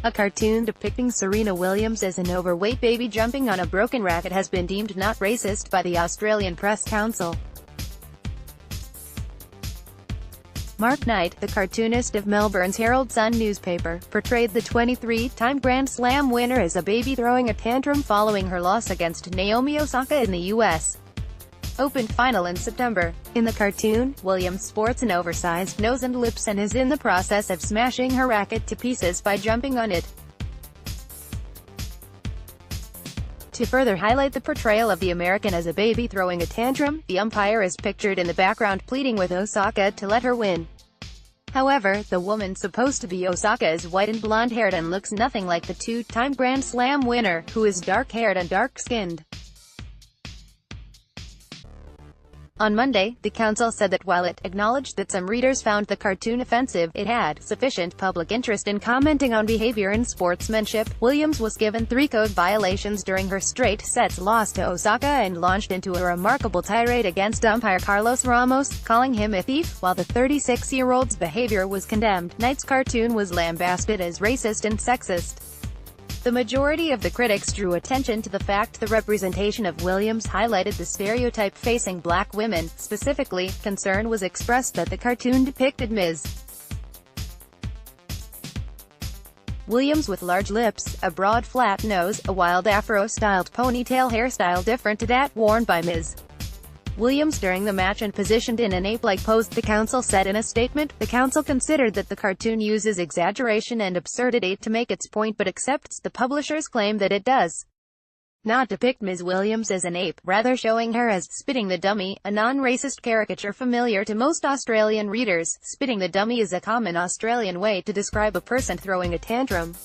A cartoon depicting Serena Williams as an overweight baby jumping on a broken racket has been deemed not racist by the Australian Press Council. Mark Knight, the cartoonist of Melbourne's Herald Sun newspaper, portrayed the 23-time Grand Slam winner as a baby throwing a tantrum following her loss against Naomi Osaka in the U.S. Open final in September. In the cartoon, Williams sports an oversized nose and lips and is in the process of smashing her racket to pieces by jumping on it. To further highlight the portrayal of the American as a baby throwing a tantrum, the umpire is pictured in the background pleading with Osaka to let her win. However, the woman supposed to be Osaka is white and blonde-haired and looks nothing like the two-time Grand Slam winner, who is dark-haired and dark-skinned. On Monday, the council said that while it acknowledged that some readers found the cartoon offensive, it had sufficient public interest in commenting on behavior and sportsmanship. Williams was given 3 code violations during her straight sets loss to Osaka and launched into a remarkable tirade against umpire Carlos Ramos, calling him a thief. While the 36-year-old's behavior was condemned, Knight's cartoon was lambasted as racist and sexist. The majority of the critics drew attention to the fact the representation of Williams highlighted the stereotype facing black women. Specifically, concern was expressed that the cartoon depicted Ms. Williams with large lips, a broad flat nose, a wild afro-styled ponytail hairstyle different to that worn by Ms. Williams during the match and positioned in an ape-like pose. The council said in a statement, the council considered that the cartoon uses exaggeration and absurdity to make its point but accepts the publisher's claim that it does not depict Ms. Williams as an ape, rather showing her as Spitting the Dummy, a non-racist caricature familiar to most Australian readers. Spitting the Dummy is a common Australian way to describe a person throwing a tantrum.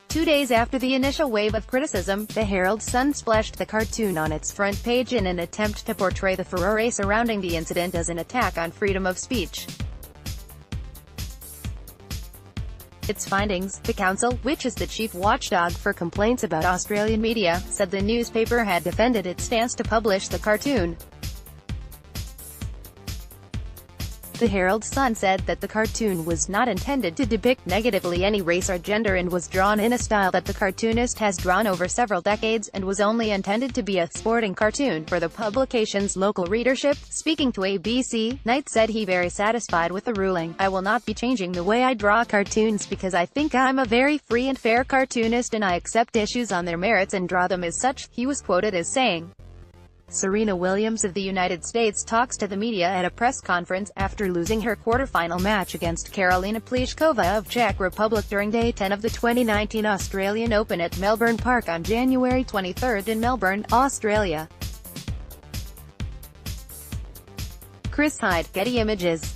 2 days after the initial wave of criticism, the Herald Sun splashed the cartoon on its front page in an attempt to portray the furore surrounding the incident as an attack on freedom of speech. Its findings, the council, which is the chief watchdog for complaints about Australian media, said the newspaper had defended its stance to publish the cartoon. The Herald Sun said that the cartoon was not intended to depict negatively any race or gender and was drawn in a style that the cartoonist has drawn over several decades, and was only intended to be a sporting cartoon for the publication's local readership. Speaking to ABC, Knight said he very satisfied with the ruling. I will not be changing the way I draw cartoons because I think I'm a very free and fair cartoonist and I accept issues on their merits and draw them as such, he was quoted as saying. Serena Williams of the United States talks to the media at a press conference after losing her quarter-final match against Karolina Pliskova of Czech Republic during Day 10 of the 2019 Australian Open at Melbourne Park on January 23 in Melbourne, Australia. Chris Hyde, Getty Images.